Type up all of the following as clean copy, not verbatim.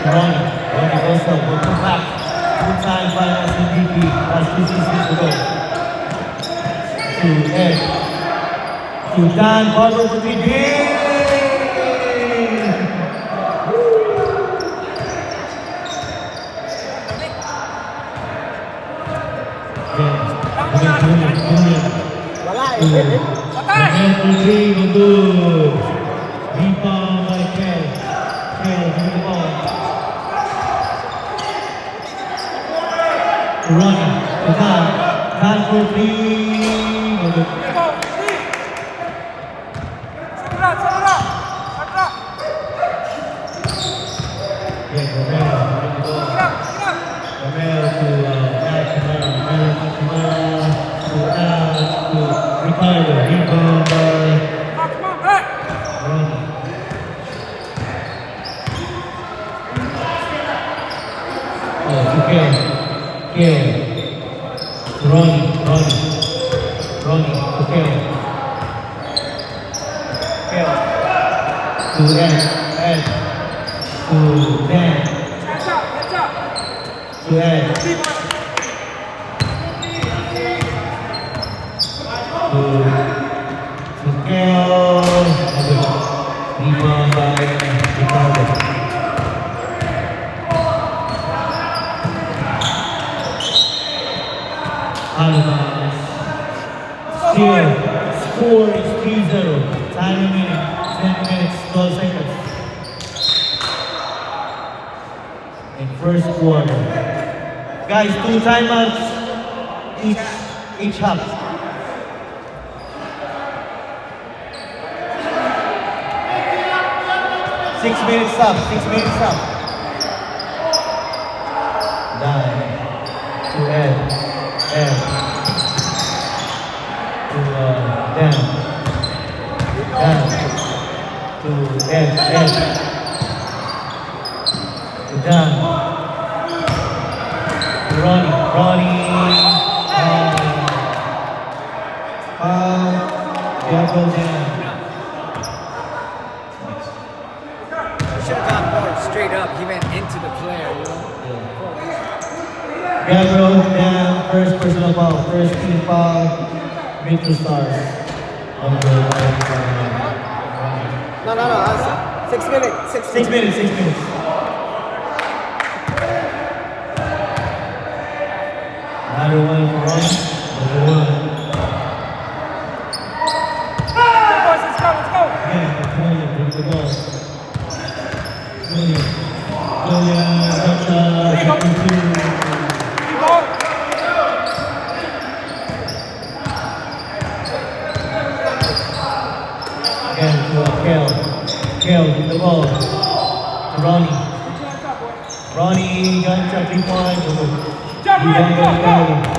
Ronnie goes up, will come back. Two-time finals MVP. That's 2 seasons ago. To Ed. To Dan Barber to begin. Wala eh. Patay! Good. Rebound by Kel. Kel, give the ball. Ronnie, to Dan. Dan for 3. Good. Yeah, Romero, give the ball. Romero to Matt Kamara. Romero to Kamara. To Al. To Ricardo. Rebound by Ronnie. Oh, to Kel. Kel. To Ronnie. Ronnie to Kel. Kel. To Ed. To Dan. To Ed. To Kel. Rebound by Ricardo. Alvarez. Still, score is 3-0. Time remaining 10 minutes, 12 seconds. In first quarter. Guys, 2 timeouts each half. 6 minutes up, 6 minutes up. Dan to Ed. To Dan. To Ed. To Dan. To Ronnie. Diego Dan. Should have gone more straight up. He went into the player, you know? Gabriel Dan, first personal foul, first team foul, Metro Stars. No. 6 minutes. 6 minutes. Another one for Ronnie. Another one. Let's go. Again, Julian, bring the ball. Julian, that's 2. Again to Kel, with the ball. To Ronnie. Ronnie got a 3-point. Rebound by Ricardo.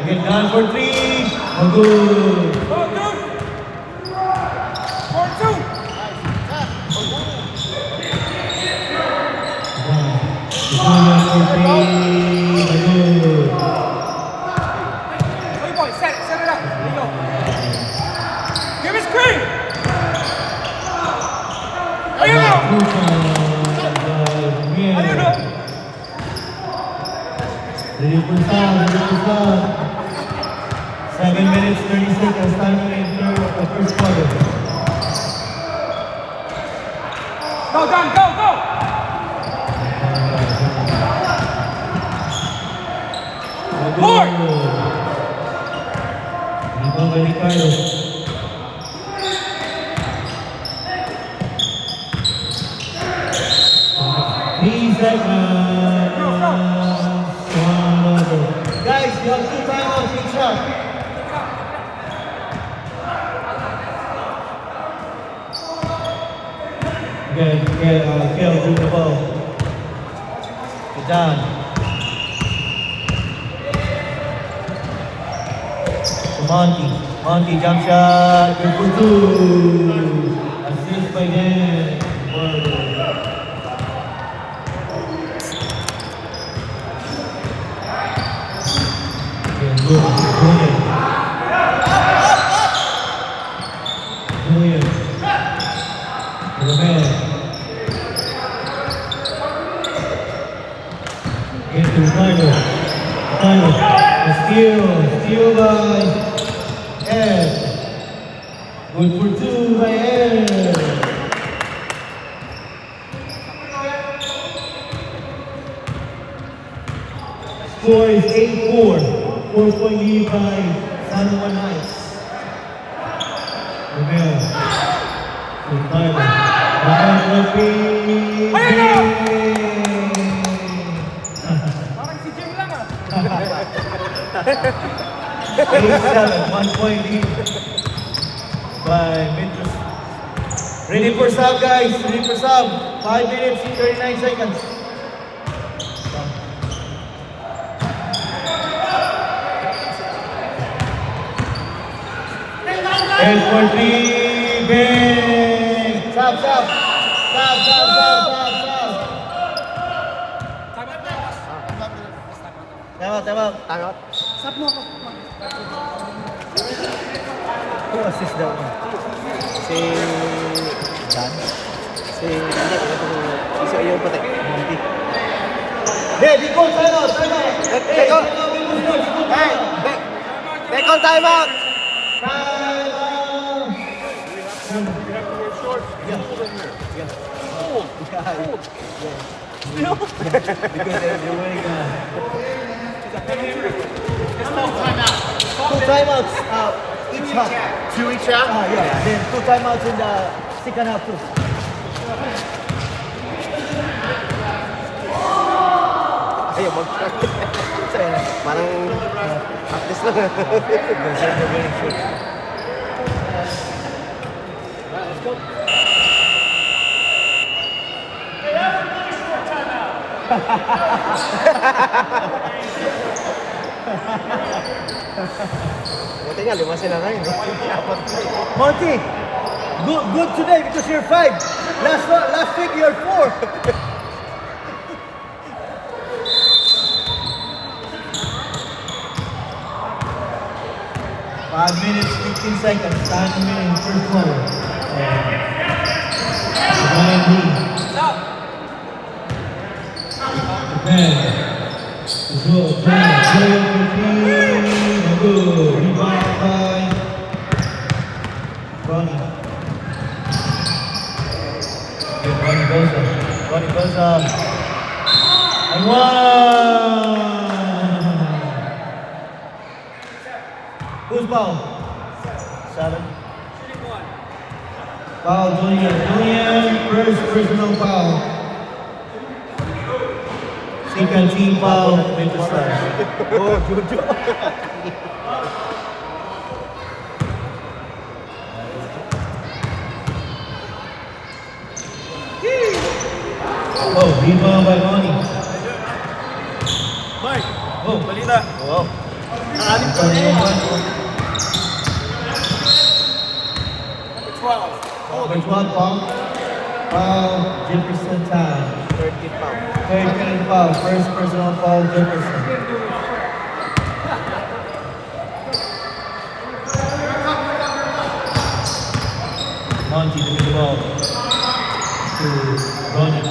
Again, down for 3. Good. Set it up. Here you go. Give me screen. How you doing? Ready for foul. 7 minutes, 30 seconds, time remaining in the first quarter. Go, Don, go! More! Rebound by Ricardo. 3 seconds. Guys, you have 2 timeouts each shot. Kel, bring the ball. Jordan. To Monty. Monty jump shot. Good for two. Assist by Dan. Julian. Romero. Into Tyler. Steal by Ed. Good for two by Ed. Score is 8-4. 4-point lead by San Juan Knights. Romero. To Tyler. Parang si Jim lang ah. 8-7, 1-point lead by Metros. Ready for sub, guys. Ready for sub. 5 minutes, 39 seconds. And for three, bang! Sub. Tama. Tangot. Sub mo ako. Who assist daw mo? Si Dan? Si yung pati. Monty. Hey, di ko, sign out. Hey, take on time out! Two timeouts each half. Two each half? Yeah. Then two timeouts in the second half too. Ayaw mag-track. Parang practice lang. Let's go. Buti nga, 5 sila lang. Monty, good today because you're 5. Last week you're 4. Five minutes, 15 seconds. Time remaining, first quarter. Ryan Lee. Sub. Good. Rebound by Ronnie. Ronnie goes up. And one. Who's foul? 7. Foul, Julian. First personal foul. Second team foul, Metro Stars. Oh, Jojo. Oh, rebound by Ronnie. Mike. Oh, Balita. Wow. Nakalim ko na 12. Number 12 foul. Foul, Jefferson time. 13 pounds. 13 foul, first personal foul, Jefferson. Monty to the ball. To Ronnie.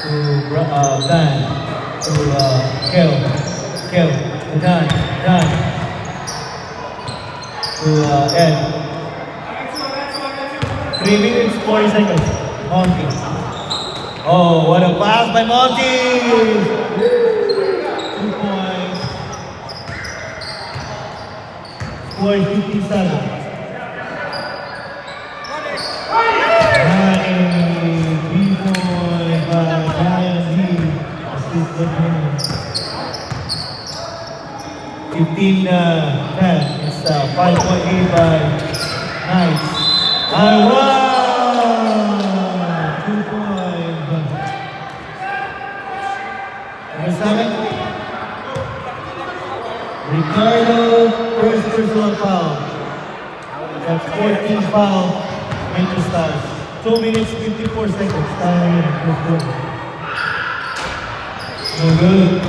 To Dan. To Kel. To Dan. To Ed. 3 minutes, 40 seconds. Monty. Oh, what a pass by Monty! 2 points. Score is 57. $15-10. It's 5-point lead by Knights. I won! 2 points. Ricardo, first personal foul. That's 14 foul. Metro Stars. 2 minutes, 54 seconds. Tayo yun. First quarter. No good.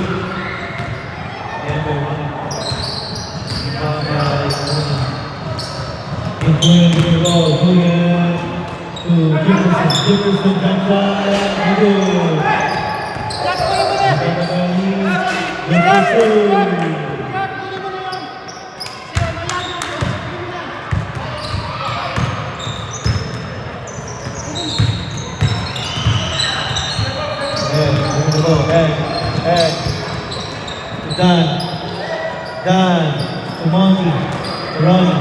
And Julian with the ball. Julian to Jefferson. Jefferson, ganda. Good. Jefferson. Head. Dan. To Monty. To Ronnie.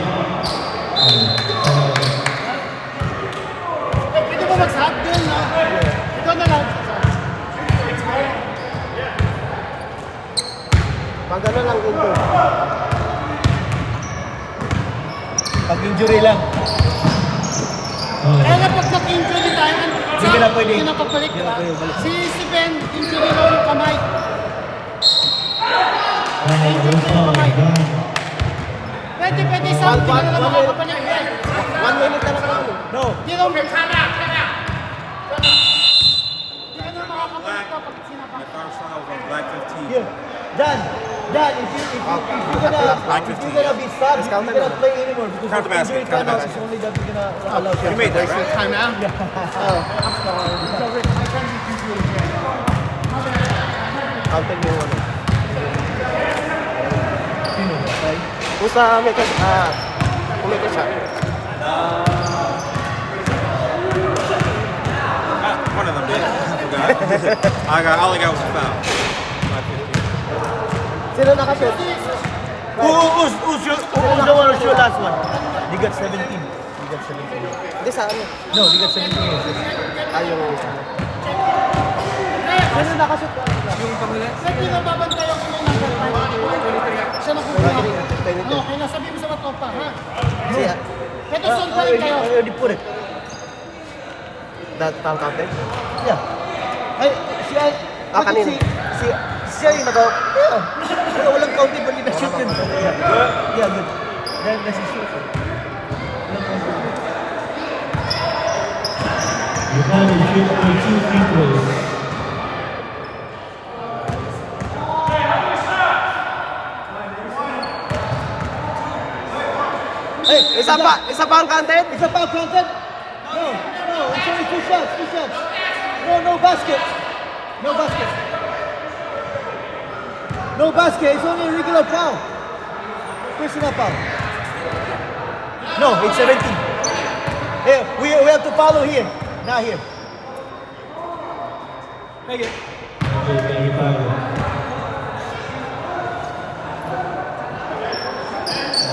Pwede mo mag-sub din, no? Ikaw na lang. Pag ano lang ito. Pag injury lang. Kaya nga pag nag-injury tayo, Hindi na pwede. Hindi na pagbalik, di ba? Si Ben, injury raw yung kamay. Pwede sa akin, hindi na makakapanya. 1 minute na lang. No. Hindi raw may time out. Hindi na makakapanya pag sinapak. First foul was on Black 15. Here. Dan, if you're gonna be sub, you're gonna play anymore because Count the basket, injury count the timeout basket. is only that you're gonna allow. You made that, right? Time out? Counted mo yung ano. Kung sa may kung may shot. One of them did. I forgot. All I got was a foul. Black 15. Sino nakashoot? Who's the one who shot last one? They got 17. They got 17. Hindi sa ano. No, they got 17. Yung isa. Sino nakashoot? Pwede na babantay ako ng number 5. Siya na kukuha. No, kaya nasabi mo sa mga tropa, ha? Siya. Pwede son pa rin kayo. I already put it. That time counted? Yeah. Ay, siya, Kanina. siya yung naka, yeah. Pero walang counting pag na-shoot yun. Yeah, good. Then, nasi-shoot. You can shoot for 2 free throws. Hey, Isa pa ang counted? It's a foul counted? No, it's only 2 shots. No basket. No basket, it's only a regular foul. Personal foul. No, it's 17. Hey, we have to follow here, not here. Take it.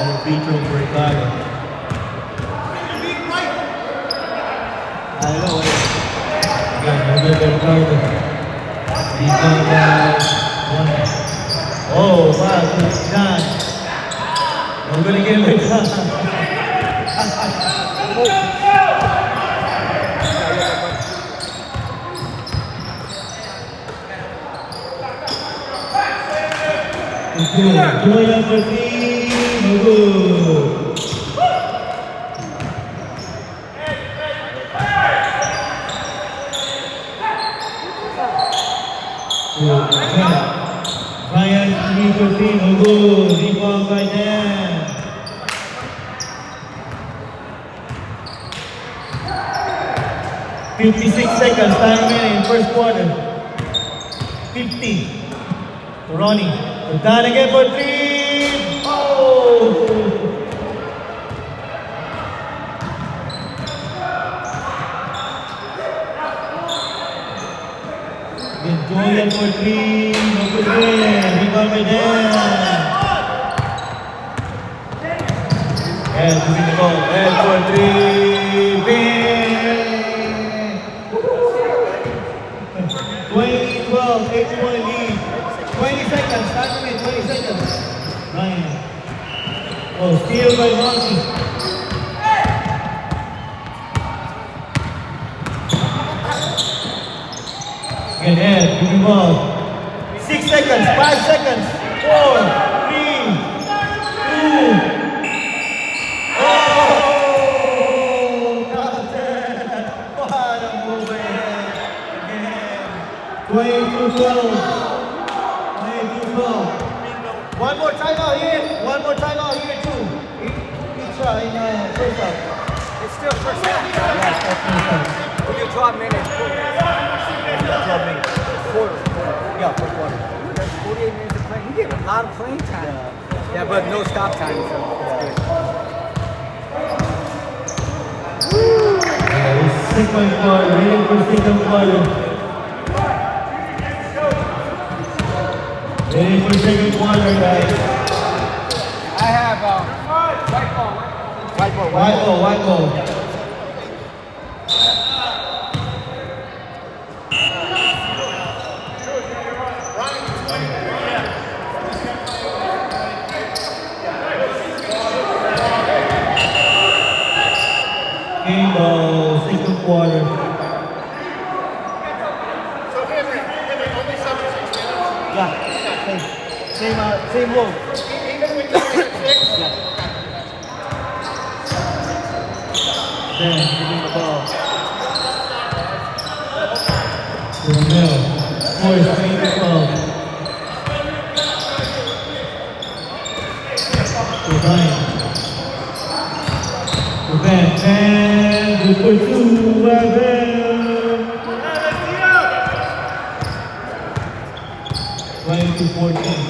Another free throw for Ricardo. I know it. Another Ricardo. Oh, wow, good done. We're gonna get it done. Julian for 3, no good. Brian 3 for 3, no good. Rebound by Dan. $56 seconds, time remaining in first quarter. 50. To Ronnie. To Dan again for 3. Oh! Again, Julian for 3. No good win. Rebound by Dan. And to the ball. And for 3. Bing! 20-12, 8-1 lead. 20 seconds, time limit, 20 seconds. Ryan. Oh, steal by Monty. Again, Ed, give me ball. 6 seconds, 5 seconds, 4, 3, Oh! Captain! What a move ahead. Again. 22-12. 22-12. One more timeout here. One more timeout here too. Each in first half. It's still first half. Yeah, that's first half. When you draw minutes, Yeah, 12 minutes. quarter. Yeah, per quarter. There's 48 minutes of playing. You get a lot of playing time. Yeah, but no stop time, so it's good. Second quarter, ready for second quarter. Ready for second quarter, guys. I have white ball. White ball. Game ball, second quarter. Yeah, same role. Yeah. Then, giving the ball. Romel, Morris, bring the ball. To Ryan. To Ben, and good for two, Ben. 20-14.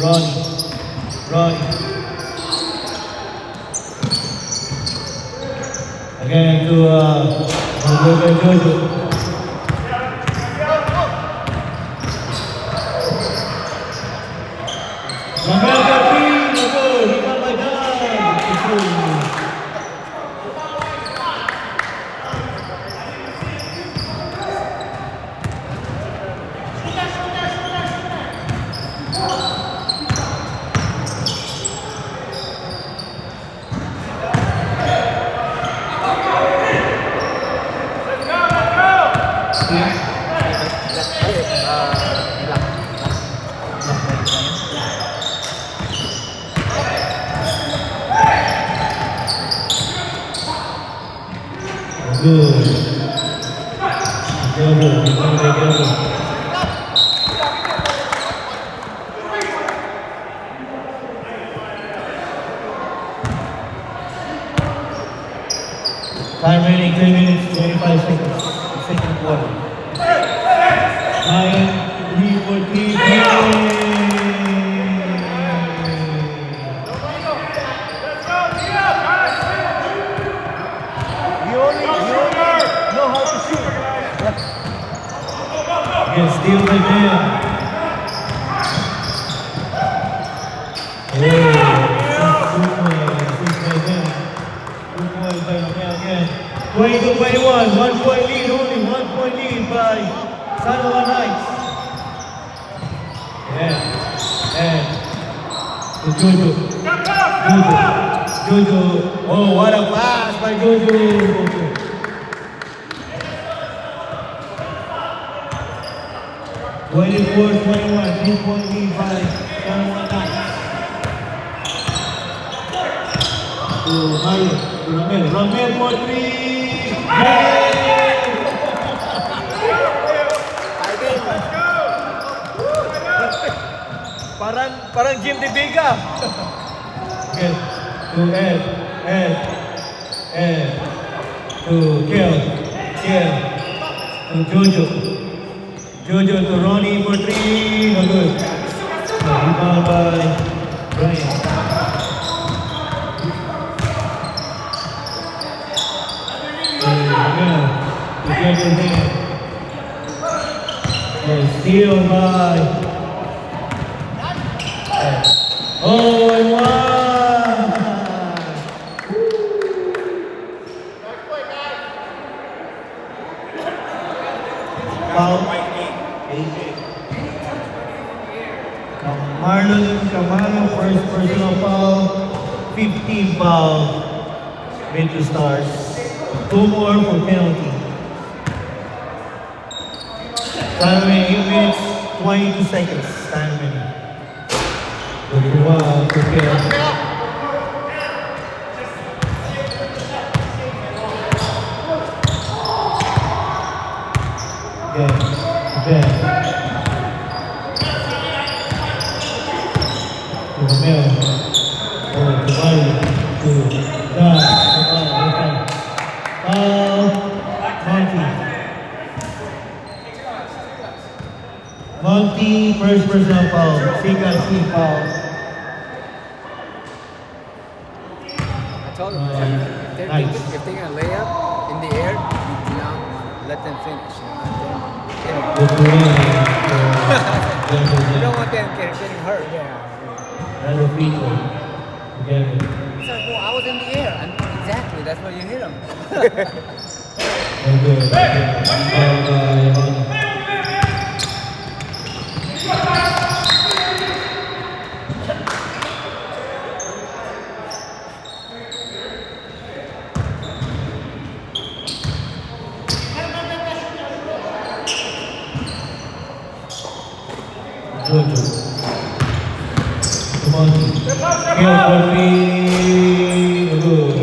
Ronnie. Again to Jojo. Romel Capri, no good. He got my dime. Good. Together. Time remaining 3 minutes, 25 seconds. Second quarter. Ryan, 3-14. You only know how to shoot. Again, steal again. By Romel again. 20-21, 1 point lead only, 1 point lead by San Juan Knights. And to Jojo. Oh, what a pass by Jojo. 24-21, 2 point lead by San Juan Knights. To Mario, to Romel for 3. Parang Jim De Vega. Okay, to Ed, to Kel, to Jojo to Ronnie for 3, no good. Rebound by Brian. Together there. Steal by. Oh, and 1. Foul. Marlon Camaro, first personal foul. 15 foul. Metro Stars. 2 more for penalty. Time remaining 8 minutes, 22 seconds. Time remaining. To Again. To Romeo. Oh, to Mario. To Dan. Monty. Monty, first personal foul. Second team foul. I told them, Nice. if they're gonna lay up in the air, you do not let them finish. You know, Good to win. you don't want them getting hurt. Yeah. Another free throw. Again. It's like, well, I was in the air. Exactly, that's why you hit them. Good. Jojo. Come on. Kill for me. Good.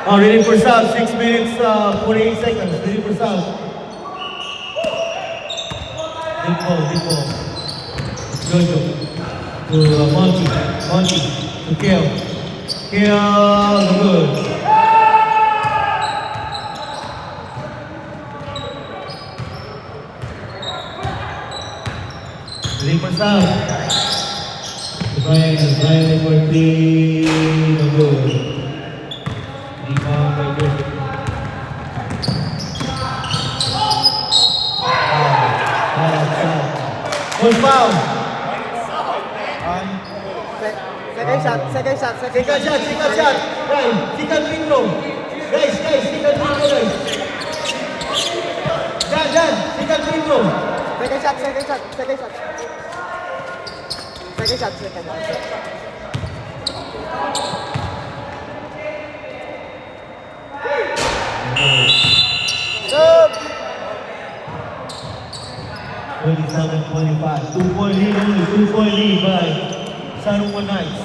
Oh, ready for sub. 6 minutes, 48 seconds. Ready for sub. Deep ball. Jojo. To Monty. To Kill. Good. Ready for sub. Brian for 3. Good. Rebound by Jojo. Full foul. Second shot. Second shot. Right. Second free throw. Guys. Second free throw, guys. Dan. Second free throw. Second shot. Sub. 27-25. 2-point lead only. 2-point lead by San Juan Knights.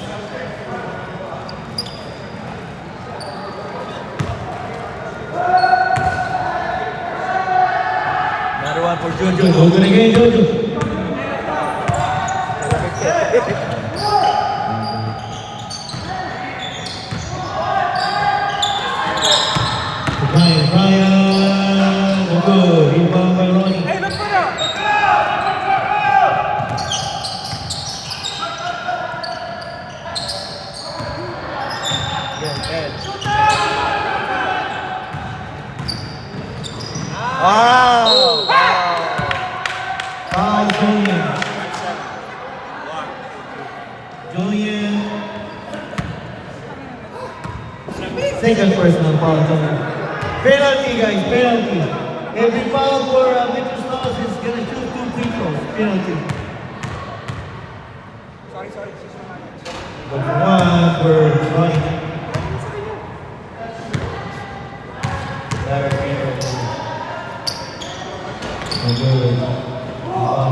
Another one for Jojo. Jojo again, Jojo. Brian. Good. Rebound by Ronnie. Hey, look for that! Wow. Foul Julian. Second personal foul, Julian. Penalty, guys. Penalty. Every foul for Metro Stars is gonna shoot 2 free throws. Penalty. But one for Ronnie.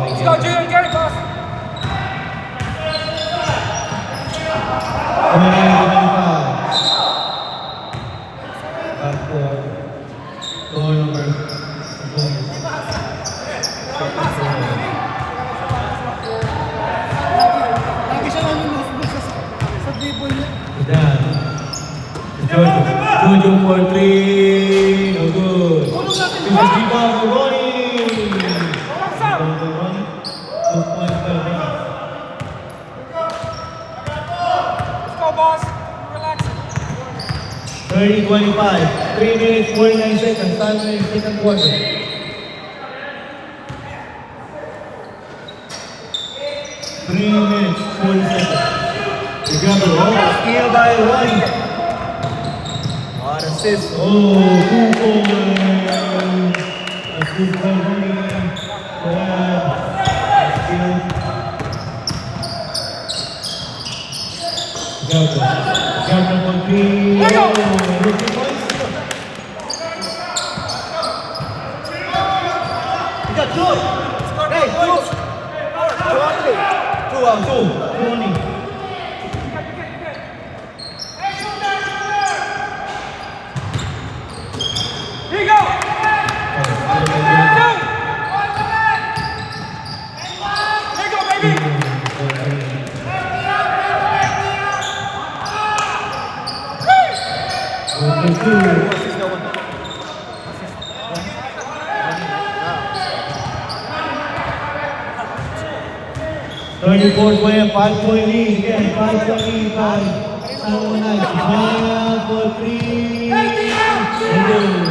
Let's go, Julian, get it, boss! 29-25. Backcourt. Goal number 20. Lagi siya lang yung nose sa dribble niya. Dan. Jojo for 3. No good. This is rebound for Ronnie. Rebound for Ronnie. 2 points by Ronnie. Let's go, boss! Relax. 30-25. 3 minutes, 49 seconds. Time in second quarter. 3 minutes, 40 seconds. Together, Steal by Ronnie. What assist. 2 points. Assist by Ronnie. Skill. Together for 3. Rookie points. You got two. Hey, two. Two only. 2 only. Assist the one. Thirty-four 5-point lead. Again, 5-point lead by San Juan Knights. Ball for three. And good.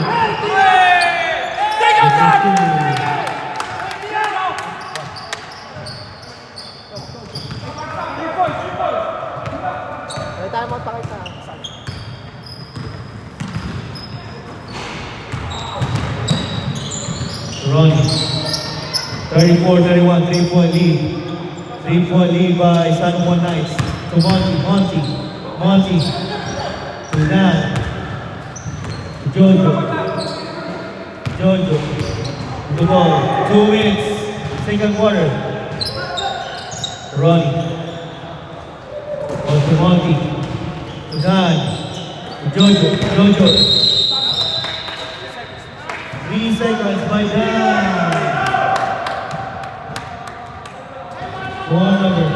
May timeout pa kita. Ronnie. 34-31, 3-point lead. 3-point lead by San Juan Knights. To Monty. To Dan. Jojo. The ball. 2 minutes. Second quarter. Ronnie. To Monty. To Dan. To Jojo. 3 seconds by Dan. Ball number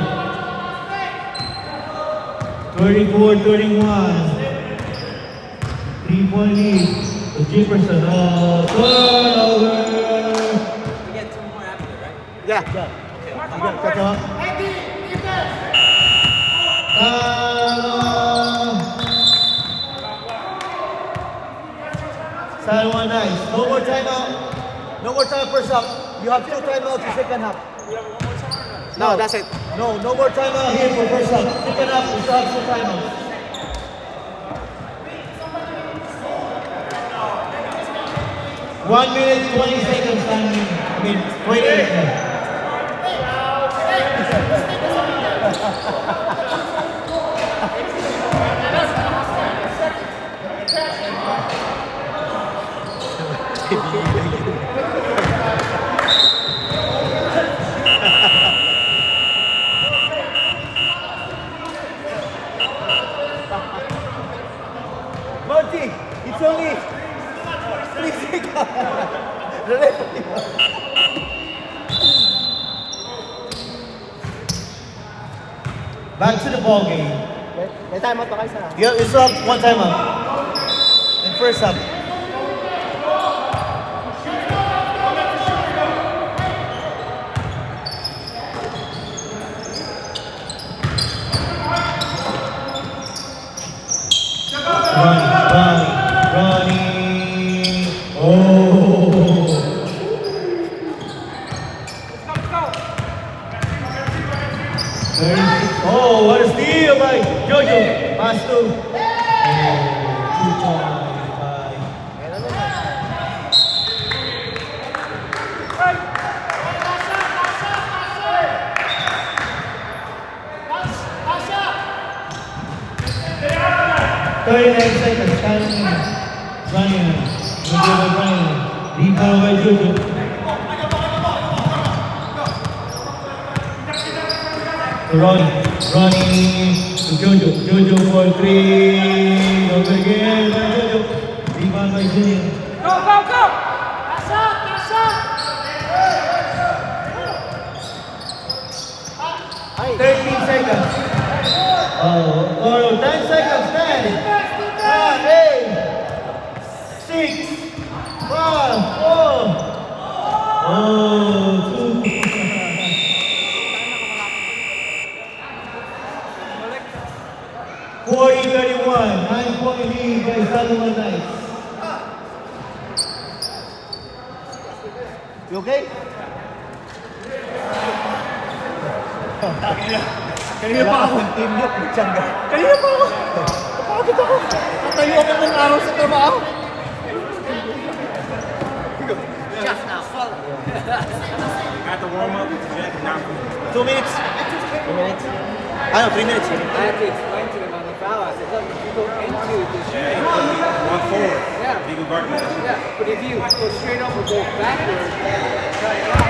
34-31. 3-point lead to Jefferson. Turnover. Yeah. Catch him up. San Juan Knights. No more timeout. No more time first half. You have 2 timeouts in second half. No, that's it. No more timeout here for first half. Second half, we still have 2 timeouts. One minute, 20 seconds timing. I mean, 28. Monty, it's only 3 seconds. Back to the ball game. May timeout pa kayo sa. You still have 1 timeout in first half. Ronnie. Oh. Oh, what a steal by Jojo. Pass to. Oh, 2 points by. Thirty-nine seconds. Ryan. Rebound by Jojo. Ronnie to Jojo for 3. Don't again by Jojo. Rebound by Junior. Go! Pass up! 13 seconds. Oh, 10 seconds. 10, 9, 8, 6, 5, 4. Oh, 2. 40-31, 9-point lead by San Juan Knights. You okay? Kanina pa ako. Team niyo, Pichanga. Kanina pa ako. Napagod ako. Natayo ako ng araw sa trabaho. Got the warm up. Jack down. 2 minutes. 2 minutes? I know, 3 minutes. I had to explain to him on the foul. I said, look, if you go into this Yeah, he put me 1-4. Yeah. He can guard me. yeah, but if you go straight up or go backwards, I went straight up.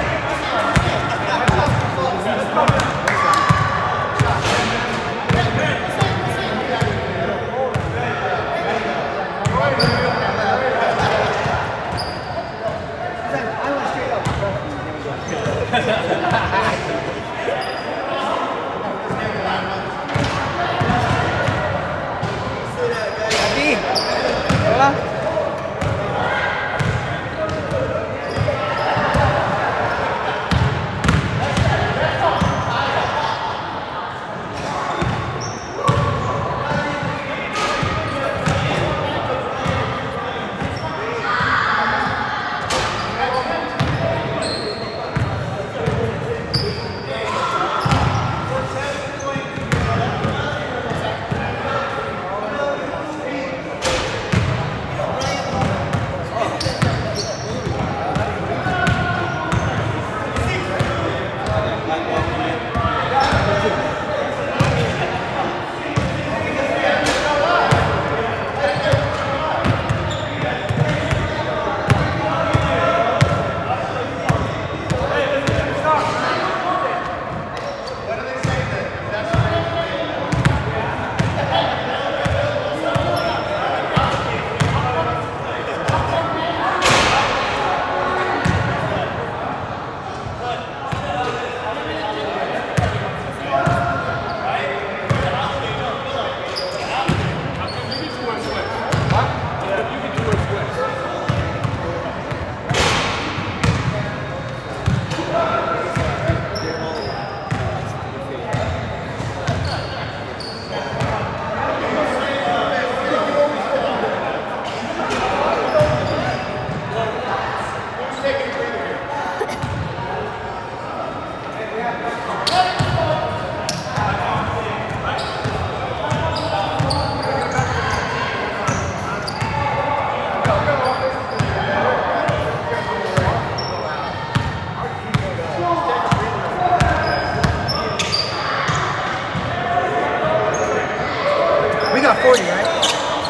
40, right?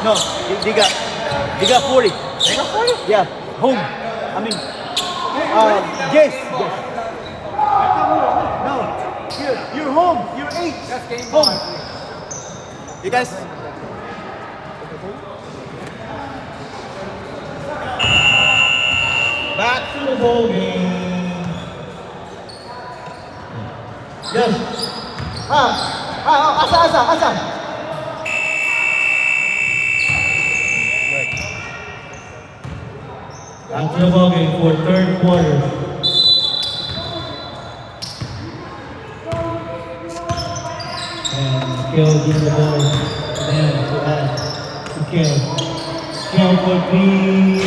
No, they got 40. They got 40? Yeah, home. I mean, yes. No, you're home. You're 8. That's game home. ball. You guys, Back to the ball game. Yes. Asa. Back to the ball game for third quarter. And Kel gives the ball to them to add to Kel. Kel for 3.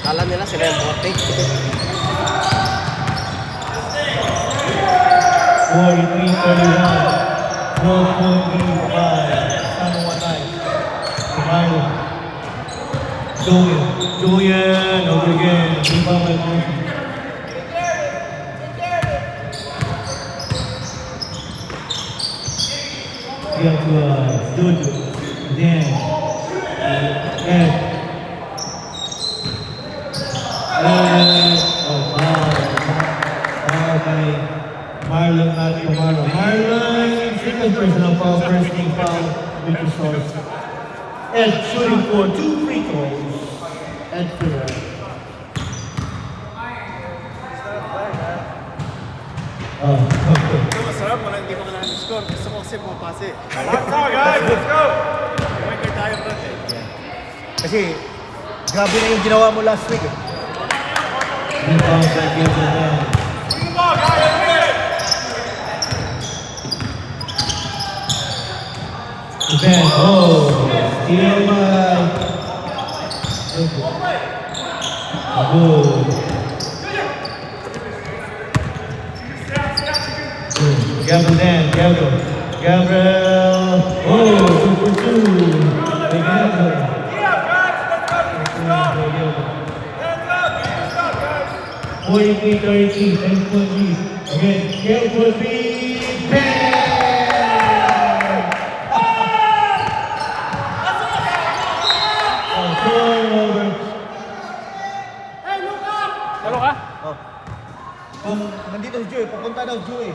kala nila sila yung bote. 43-31. 12-point lead by San Juan Knights. Marlon. Julian over again. Rebound by Martin. Here to Jojo. Dan. Ed. Foul by Marlon, not Marlon. Marlon, second personal foul, first team foul, which is source. Ed shooting for 2 free throws. Ed Ferrer. Okay. Ito masarap, wala hindi ko kailangan score. Gusto ko kasi pumapase. Let's go, guys! Let's go! Record tayo, bro. Kasi, grabe na yung ginawa mo last week. Rebound by Gabriel. Then, steal by good. Gabriel, 2 for 2. Gabriel. 43-33, 10-point lead. Again, Kel for 3. Bang! Turnover. Talo ka? Kung nandito si Joey, pupunta daw Joey.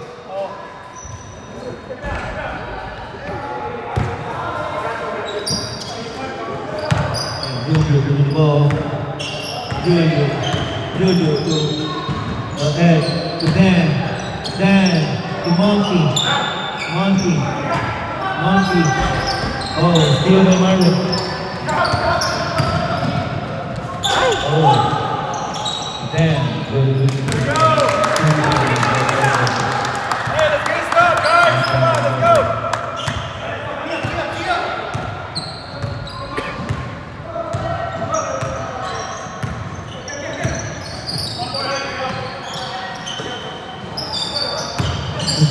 Jojo to the ball. Jojo to Ed, to Dan, to Monty. Steal by Marlon. Dan. Hey, let's get it started, guys! Come on, let's go!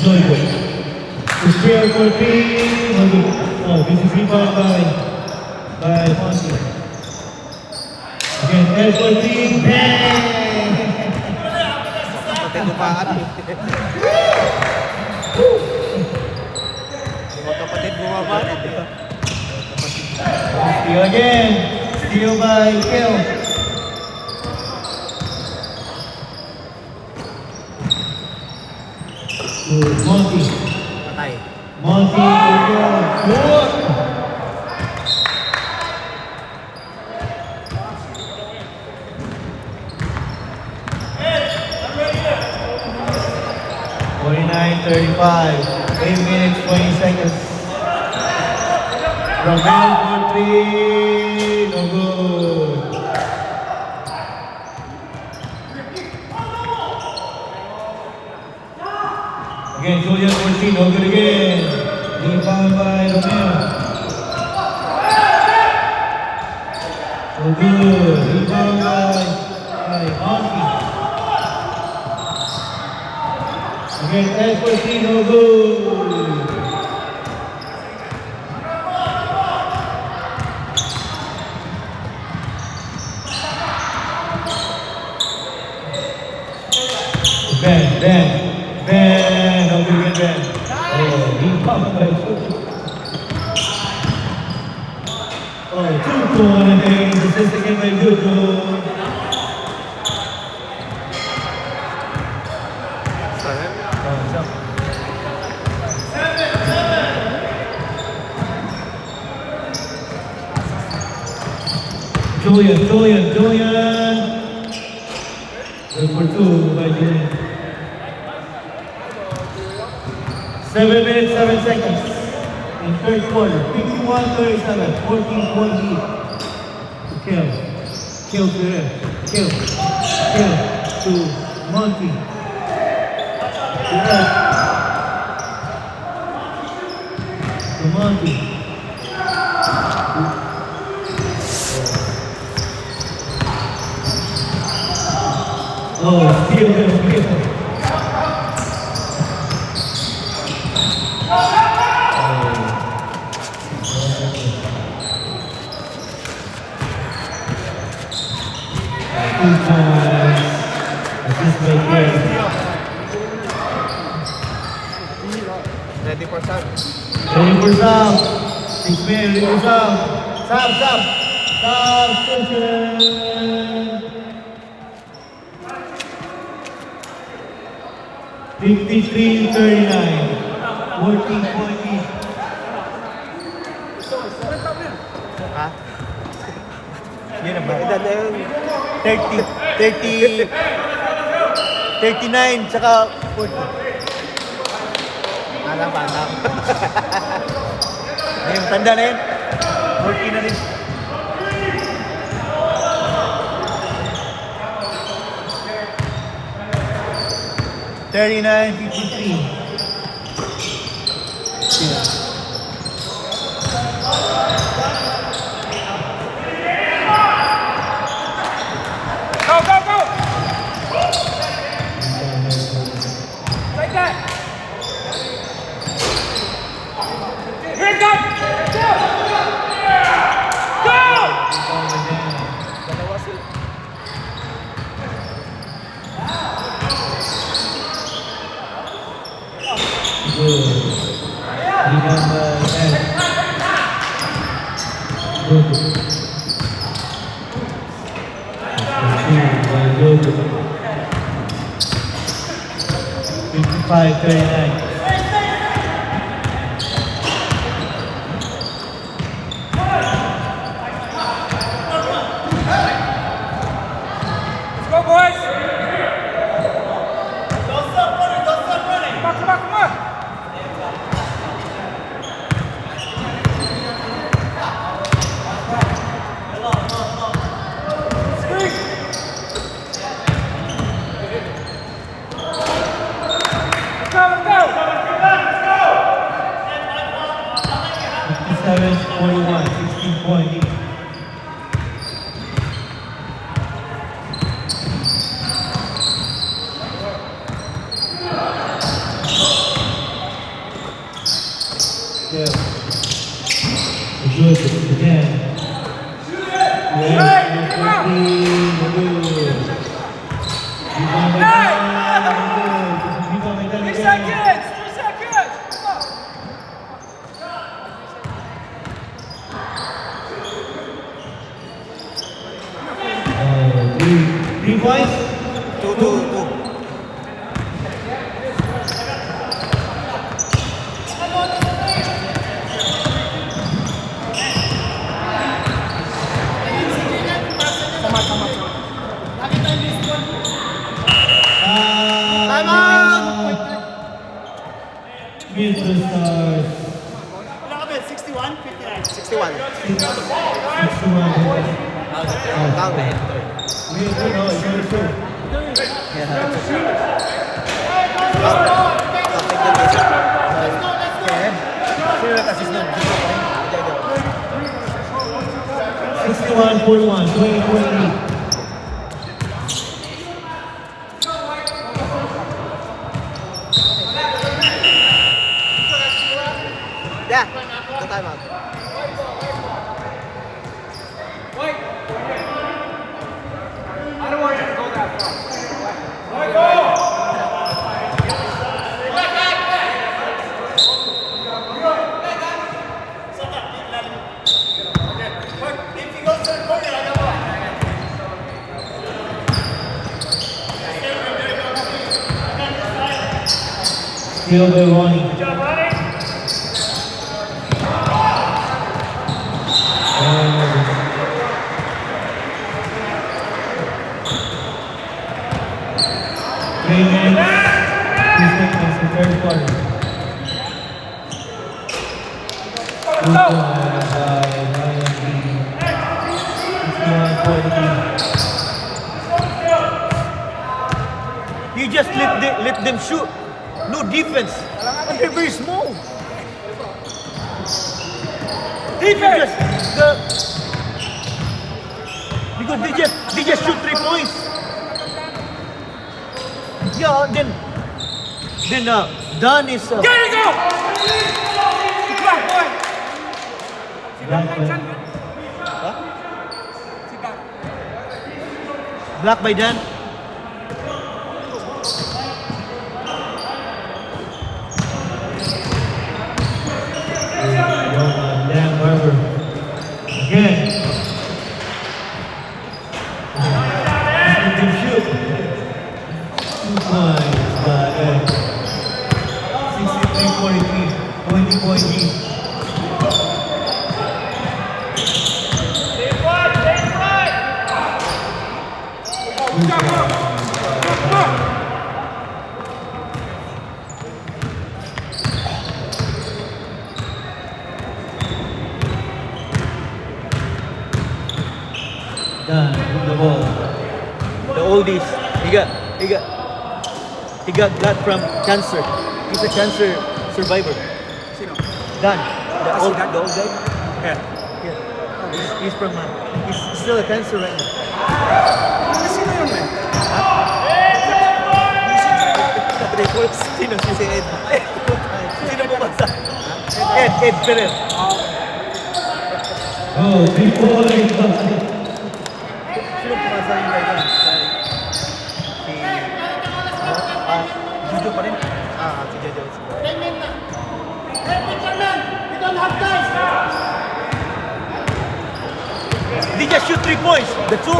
Jojo. To steal for 3. Oh, this is rebound by Monty. Again, Ed for 3. Bang! Pati dumaan. Mga kapatid bumaba. Steal again. Steal by Kel. To Monty. Patay. Monty to Kel. Good. .35, 8 minutes, 20 seconds. Romel for 3, no good. Again, Julian for 3, no good again. Rebound by Romel. No good. Rebound by Monty. Again, Ed for 3, no good. Ben, don't forget Ben. Oh, he pumped by Oh, 2 points, assist again by Jojo. Julian. Good for 2 by Julian. 7 minutes, 7 seconds. In third quarter, 51-37, 14-point lead. Kill to him. Kill to Monty. To Ed. To Monty. Oh, steal. Ready for Sam. Ready for Sam. 6 minutes, ready for Sam. Substitution. 53-39. 14-point lead. Ha? Yun na ba? Edad na yun. 39, tsaka 40. Alam. Ayun, tanda na yun. 40 na rin. $39, 53. Steal by Ronnie. Three minutes. 2 seconds in third quarter. 2 points by Ryan Green. 61-43. You just let them shoot. No defense. And they're very small. Defense. Because they just shoot 3 points. Yeah, then Dan is. There you go! Sit back, boy! Block by Dan. Dan Barber. Again. Let them shoot. 2 points by Ed. 63-43. 20-point lead. Done with the ball. The oldies. He got from cancer. He's a cancer survivor. Dan. The old guy. Yeah. Yeah. He's from. He's still a cancer right now. Sino yun, man? Sino si Ed? Sino bumasa? Ed Ferrer. Oh, 3 points. Sino bumasa yung right now? Si Juju pa rin? Si Jojo. 10 minutes na. Hey, picture man! We don't have time! They just shoot 3 points. The two.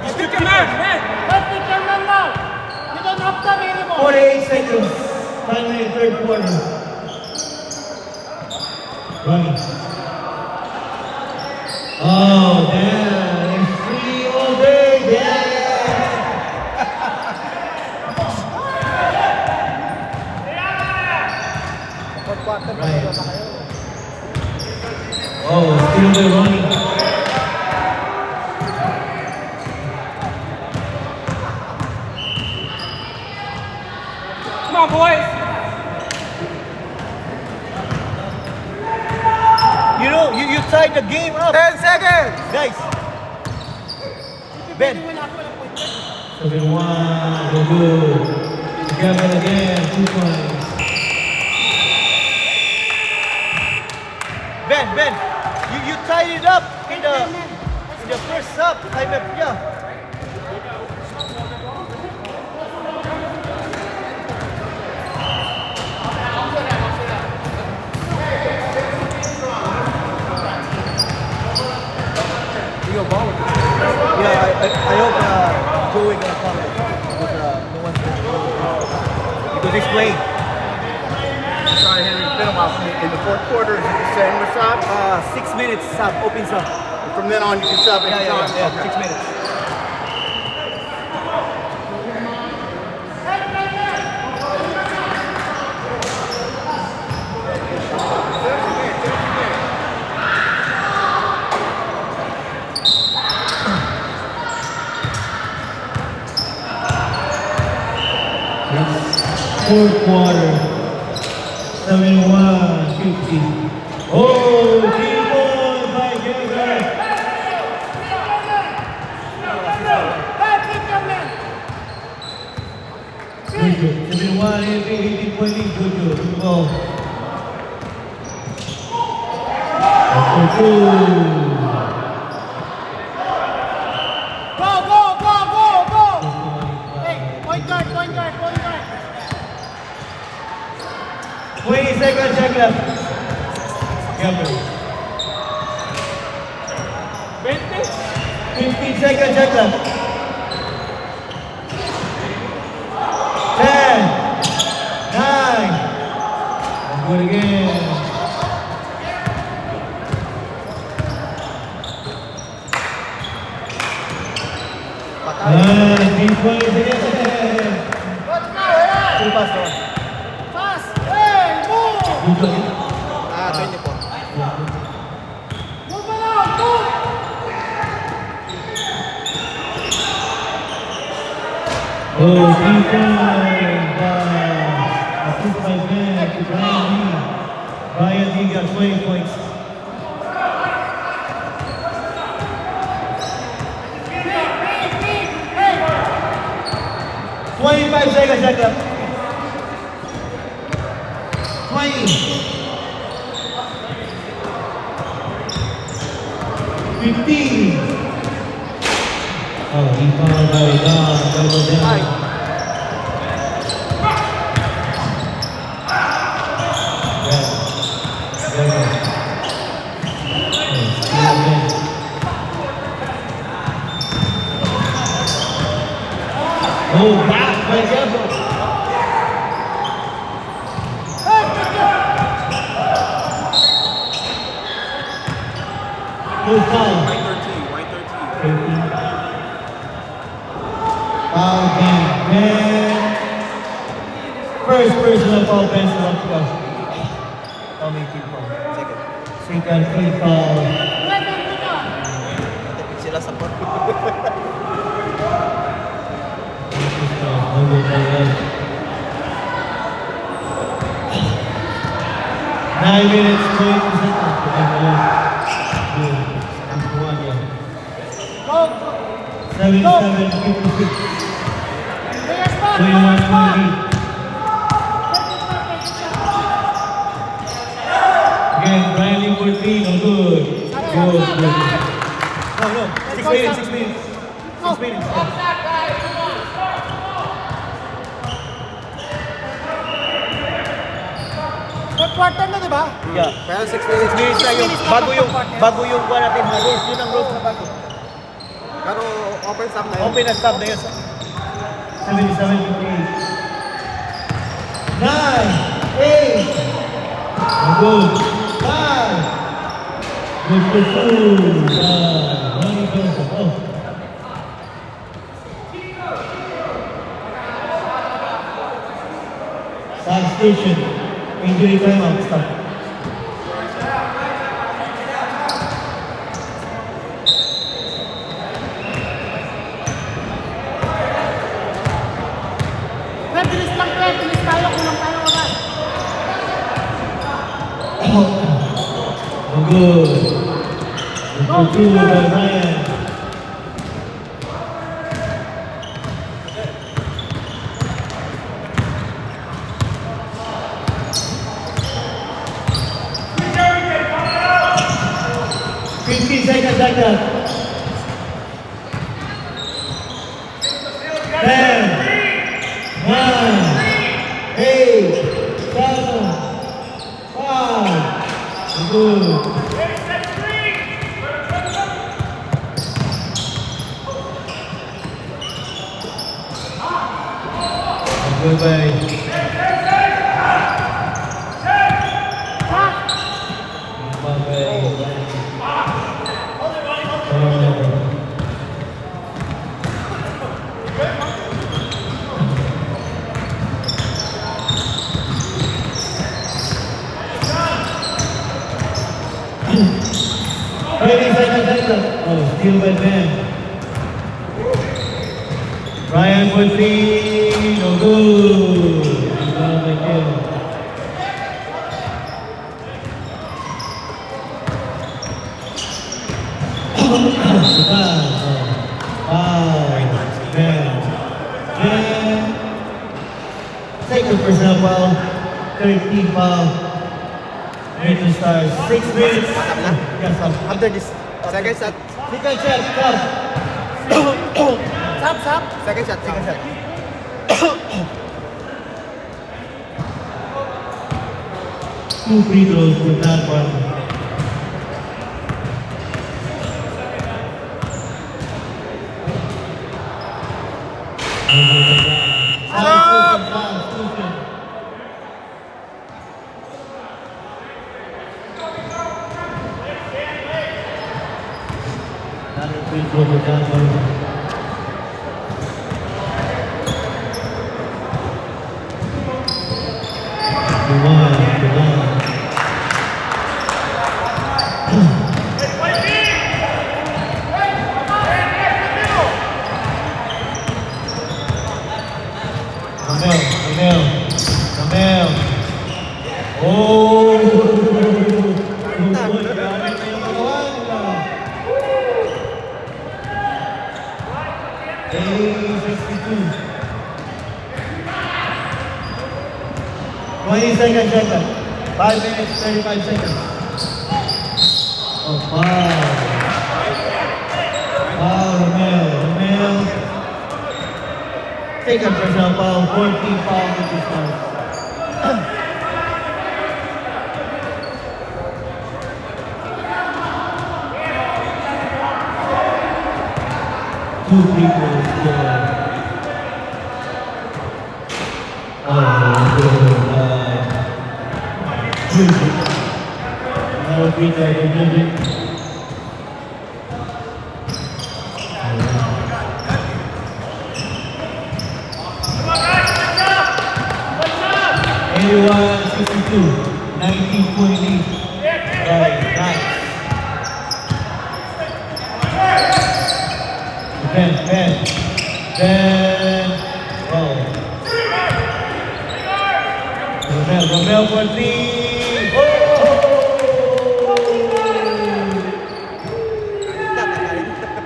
Just shoot 3 points. Hey, picture man now! We don't have time anymore! 48 seconds. Final in third quarter. Running. Oh, damn. It's free all day. Yeah. Right. Oh, still they're running. Come on, boys! You know, you tied the game up. 10 seconds! Guys. Ben. 7-1, go good. Together again, 2 points. Ben, you tied it up in the first sub. Yeah. Yeah, I hope Joey gonna come because no one's gonna because he's playing. Sorry, Henry, it's been a while in the fourth quarter. Is it the same with sub? 6 minutes sub, open sub. From then on, you can sub Yeah, anytime. yeah, 6 minutes. Fourth quarter, 71-50. Oh, T-ball by Gilbert. Hey, picture man! 71, 18-point lead, Jojo. Good ball. After 2. Go! Hey, point guard! 20 seconds, check left. Gilbert. 15 seconds, check left. 10, 9, Good again. And 3 points again. Full pass doon. Fast! Hey! Move! Dito. 20 po. Move around! Move! Oh, 3 points. Assist by Ben to Brian Lee. Brian Lee got 20 points. Hey! 25 seconds, Jacob. 20. 15. Oh, he found by Don. Double down. Oh, back by Jebo. No foul. White 13, white 13. Foul game. And first personal foul, pencil up to us. Oh, may team po. Second. Second team foul. Tapit sila sa court. Number 9 minutes, 20 seconds. Go! 77, 56, Yes, man! 21, 20. Again, Brian Lee 14, no good. Good. No, no. 6 minutes, 6 minutes. 6 minutes. Third quarter na, di ba? Yeah. Pero 6 minutes lang yung bago yung kuha natin na rules. Yun ang rules na bago. Pero open stop na yun. Open and stop na yun. 77, 58. 9, 8. No good. 5. Good for 2. Running Joseph. Oh. Substitution. Injury timeout. Stop. Bilis lang, bilis tayo. Kulang tayo agad. No good. Good for 2 by Ryan. Seconds like that. 10, 9, 8, 7, 5. Good. Good by Oh, steal by Ben. Ryan for 3, no good. Rebound by Kim. Second personal foul, 13 foul. Major Stars, 6 minutes. Yes, After this. Second shot. Second shot. Stop. Sap, sap. Second shot. Second shot. Two free throws for that one. Free throw for John Donovan. One. Camel. Oh! A62. 20 seconds. 5 minutes, 35 seconds. Oh, foul. Romeo. Take a personal foul, 14 foul with this one. Two people score. Another free throw for Gilbert. Anyone 62, 19.8. Right, nice. Ben. Oh. Romeo for three. Oh!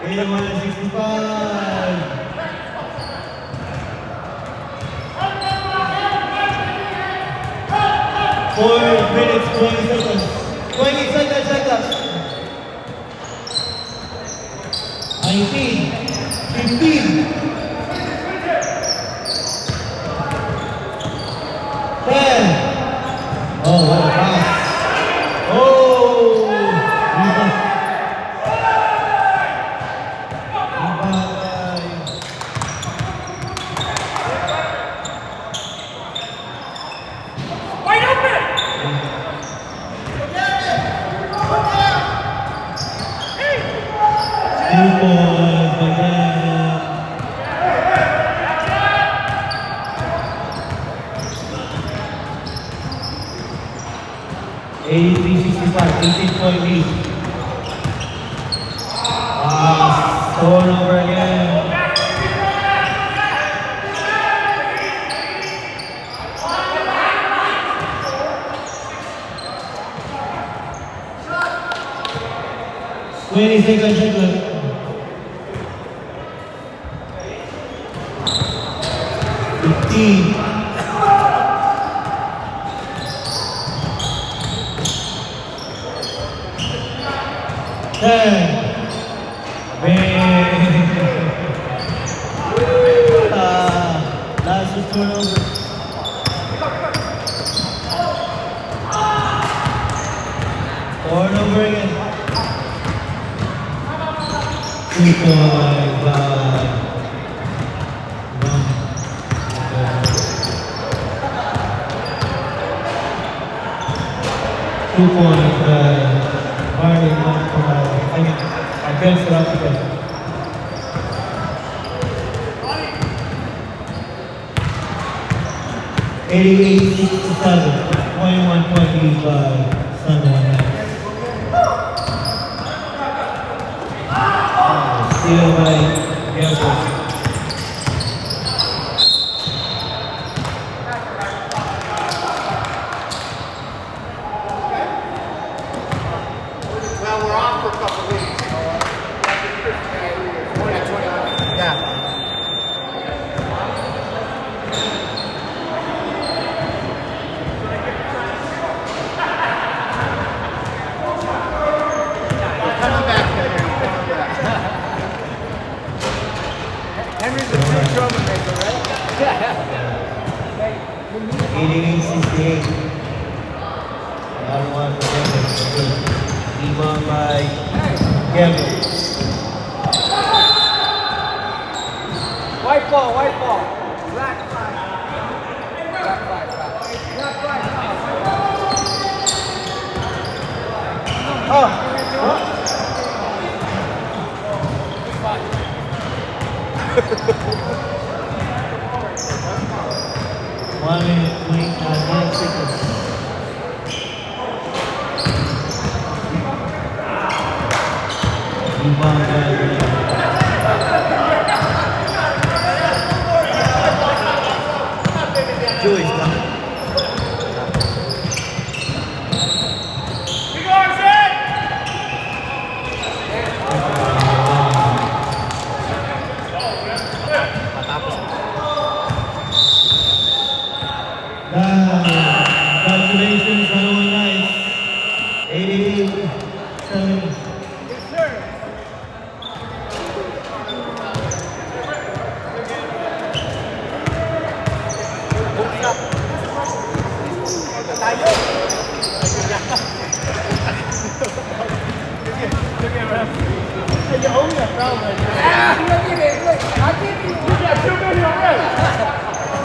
81-65. 4 minutes, 20 seconds. 20 seconds. 19, 15, 10. Oh, what a pass. Oh! Rebound. Wide open! 2 points again. $83-65, 18-point lead. Turnover again. $20 left. 15. 10. Last turnover. Turnover again. 2 points. 2 points. Marley, I bench it up together. 88-67, 21-point lead by Sun One. Steal by Gilbert. Well, we're off for a couple of weeks. Yeah. Coming back there. Henry's a true troublemaker, right? 88-68. Another one for Gilbert. Rebound by Gilbert. White ball. Black flag. 1 minute 9 seconds. Rebound by Jewish, no? Congratulations, Hanoi Knights. 88-70. You own that foul right